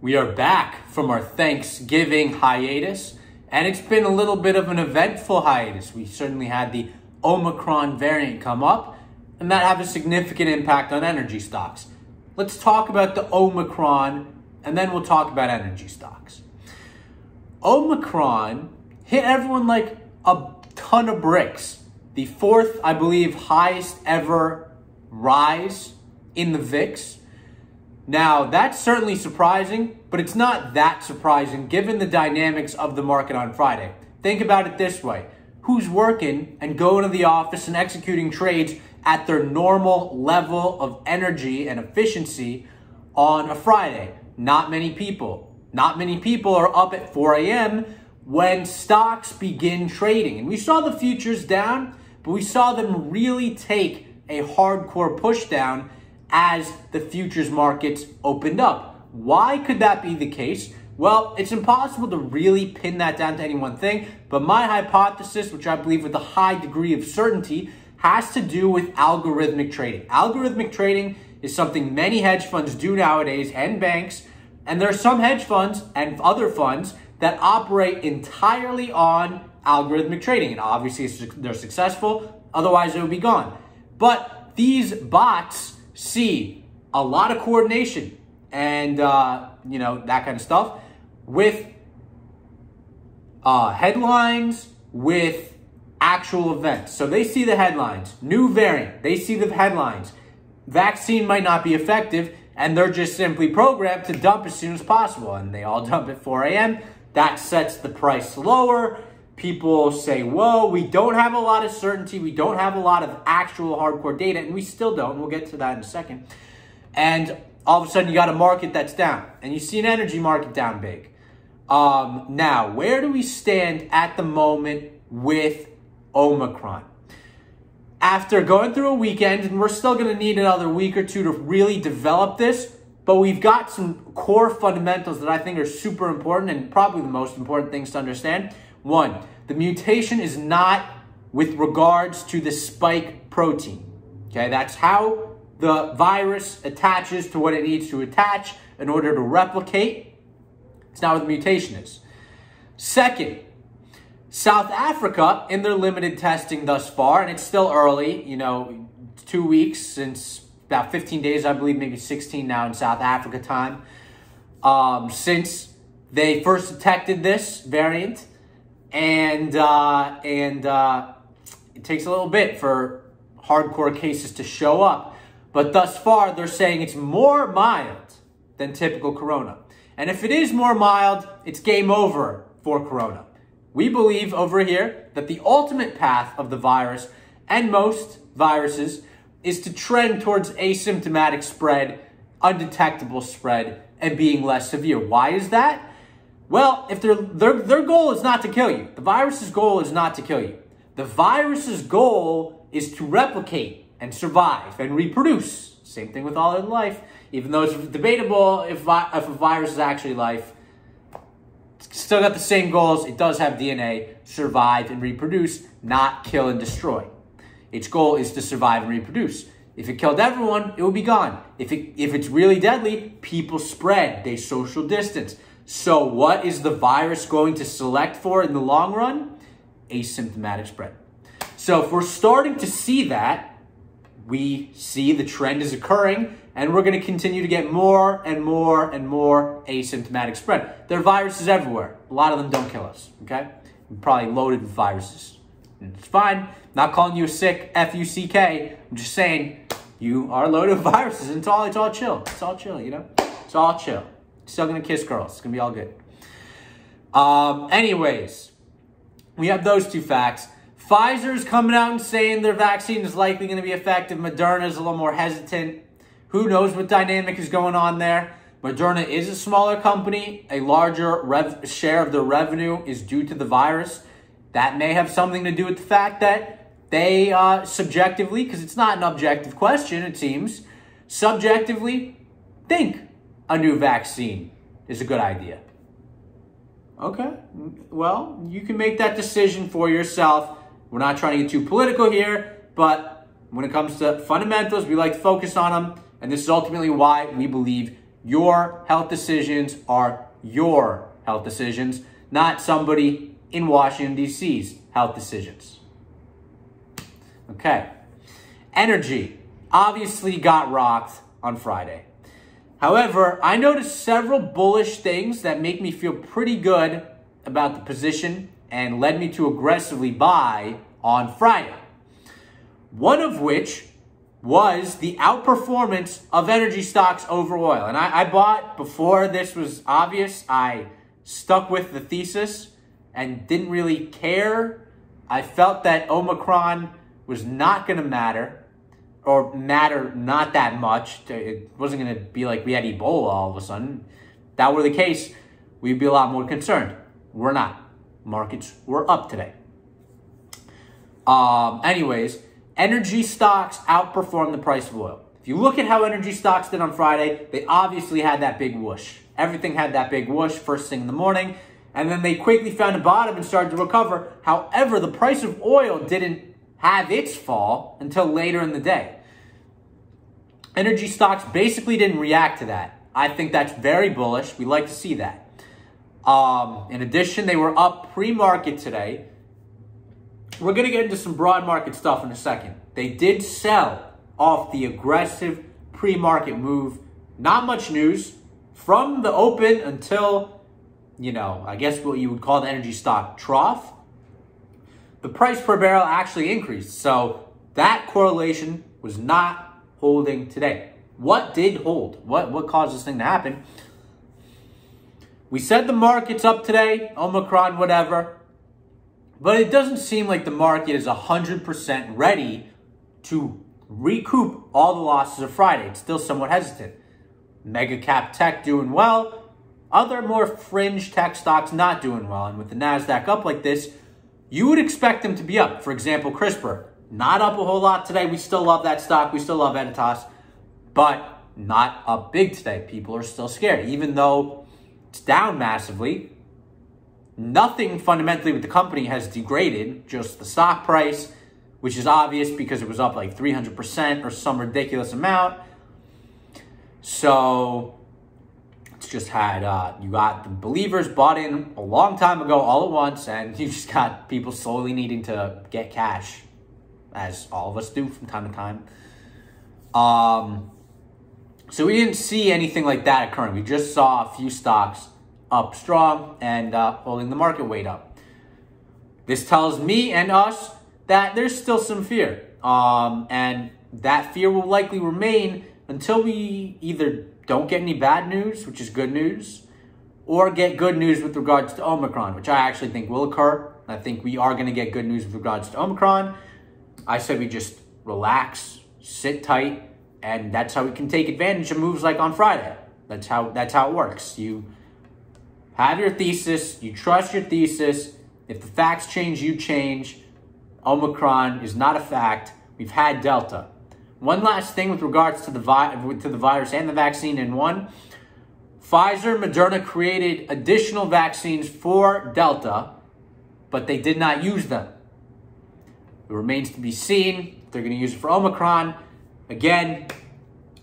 We are back from our Thanksgiving hiatus, and it's been a little bit of an eventful hiatus. We certainly had the Omicron variant come up, and that had a significant impact on energy stocks. Let's talk about the Omicron, and then we'll talk about energy stocks. Omicron hit everyone like a ton of bricks. The fourth, I believe, highest ever rise in the VIX. Now, that's certainly surprising, but it's not that surprising given the dynamics of the market on Friday. Think about it this way. Who's working and going to the office and executing trades at their normal level of energy and efficiency on a Friday? Not many people. Not many people are up at 4 a.m. when stocks begin trading. And we saw the futures down, but we saw them really take a hardcore push down as the futures markets opened up. Why could that be the case? Well, it's impossible to really pin that down to any one thing, but my hypothesis, which I believe with a high degree of certainty, has to do with algorithmic trading. Algorithmic trading is something many hedge funds do nowadays and banks, and there are some hedge funds and other funds that operate entirely on algorithmic trading. And obviously they're successful, otherwise it would be gone. But these bots see a lot of coordination and, that kind of stuff with headlines, with actual events. So they see the headlines, new variant, they see the headlines, vaccine might not be effective, and they're just simply programmed to dump as soon as possible. And they all dump at 4 a.m. That sets the price lower. People say, whoa, we don't have a lot of certainty. We don't have a lot of actual hardcore data, and we still don't. We'll get to that in a second. And all of a sudden, you got a market that's down, and you see an energy market down big. Now, where do we stand at the moment with Omicron? After going through a weekend, and we're still going to need another week or two to really develop this, but we've got some core fundamentals that I think are super important and probably the most important things to understand. One, the mutation is not with regards to the spike protein. Okay, that's how the virus attaches to what it needs to attach in order to replicate. It's not what the mutation is. Second, South Africa, in their limited testing thus far, and it's still early, 2 weeks since about 15 days, I believe, maybe 16 now in South Africa time, since they first detected this variant. And it takes a little bit for hardcore cases to show up. But thus far, they're saying it's more mild than typical corona. And if it is more mild, it's game over for corona. We believe over here that the ultimate path of the virus and most viruses is to trend towards asymptomatic spread, undetectable spread, and being less severe. Why is that? Well, if their goal is not to kill you. The virus's goal is not to kill you. The virus's goal is to replicate and survive and reproduce. Same thing with all in life. Even though it's debatable if a virus is actually life, it's still got the same goals. It does have DNA, survive and reproduce, not kill and destroy. Its goal is to survive and reproduce. If it killed everyone, it would be gone. If it's really deadly, people spread. They social distance. So what is the virus going to select for in the long run? Asymptomatic spread. So if we're starting to see that, we see the trend is occurring, and we're going to continue to get more and more and more asymptomatic spread. There are viruses everywhere. A lot of them don't kill us, okay? We're probably loaded with viruses. And it's fine. Not calling you a sick, F-U-C-K. I'm just saying you are loaded with viruses, and it's all chill. It's all chill, It's all chill. Still gonna kiss girls. It's gonna be all good. Anyways, we have those two facts. Pfizer's coming out and saying their vaccine is likely going to be effective. Moderna's a little more hesitant. Who knows what dynamic is going on there? Moderna is a smaller company. A larger share of their revenue is due to the virus. That may have something to do with the fact that they subjectively, because it's not an objective question, it seems, subjectively think a new vaccine is a good idea. Okay, well, you can make that decision for yourself. We're not trying to get too political here, but when it comes to fundamentals, we like to focus on them, and this is ultimately why we believe Your health decisions are your health decisions, not somebody in Washington, D.C.'s health decisions. Okay. Energy obviously got rocked on Friday. However, I noticed several bullish things that make me feel pretty good about the position and led me to aggressively buy on Friday. One of which was the outperformance of energy stocks over oil. And I bought before this was obvious. I stuck with the thesis and didn't really care. I felt that Omicron was not going to matter, or matter not that much. It wasn't going to be like we had Ebola all of a sudden. If that were the case, we'd be a lot more concerned. We're not. Markets were up today. Anyways, energy stocks outperformed the price of oil. If you look at how energy stocks did on Friday, they obviously had that big whoosh. Everything had that big whoosh first thing in the morning, and then they quickly found a bottom and started to recover. However, the price of oil didn't have its fall until later in the day. Energy stocks basically didn't react to that. I think that's very bullish. We like to see that. In addition, they were up pre-market today. We're going to get into some broad market stuff in a second. They did sell off the aggressive pre-market move. Not much news from the open until, I guess what you would call the energy stock trough. The price per barrel actually increased. So that correlation was not holding today. What did hold? What caused this thing to happen? We said the market's up today, Omicron, whatever. But it doesn't seem like the market is 100% ready to recoup all the losses of Friday. It's still somewhat hesitant. Mega cap tech doing well. Other more fringe tech stocks not doing well. And with the NASDAQ up like this, you would expect them to be up. For example, CRISPR, not up a whole lot today. We still love that stock. We still love Editas, but not up big today. People are still scared. Even though it's down massively, nothing fundamentally with the company has degraded, just the stock price, which is obvious because it was up like 300% or some ridiculous amount. So it's just had, you got the believers bought in a long time ago all at once, and you just got people slowly needing to get cash, as all of us do from time to time. So we didn't see anything like that occurring. We just saw a few stocks up strong and holding the market weight up. This tells me and us that there's still some fear. And that fear will likely remain until we either don't get any bad news, which is good news, or get good news with regards to Omicron, which I actually think will occur. I think we are going to get good news with regards to Omicron. I said we just relax, sit tight, and that's how we can take advantage of moves like on Friday. That's how it works. You have your thesis, you trust your thesis. If the facts change, you change. Omicron is not a fact. We've had Delta. One last thing with regards to the virus and the vaccine in one. Pfizer, Moderna created additional vaccines for Delta, but they did not use them. It remains to be seen if they're going to use it for Omicron. Again,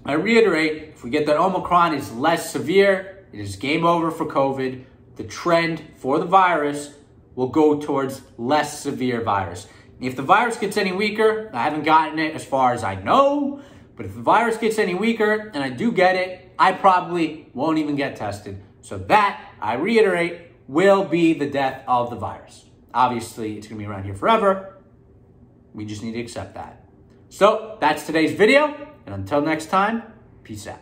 I reiterate, if we get that Omicron is less severe, it is game over for COVID. The trend for the virus will go towards less severe virus. If the virus gets any weaker, I haven't gotten it as far as I know, but if the virus gets any weaker and I do get it, I probably won't even get tested. So that, I reiterate, will be the death of the virus. Obviously, it's going to be around here forever. We just need to accept that. So that's today's video. And until next time, peace out.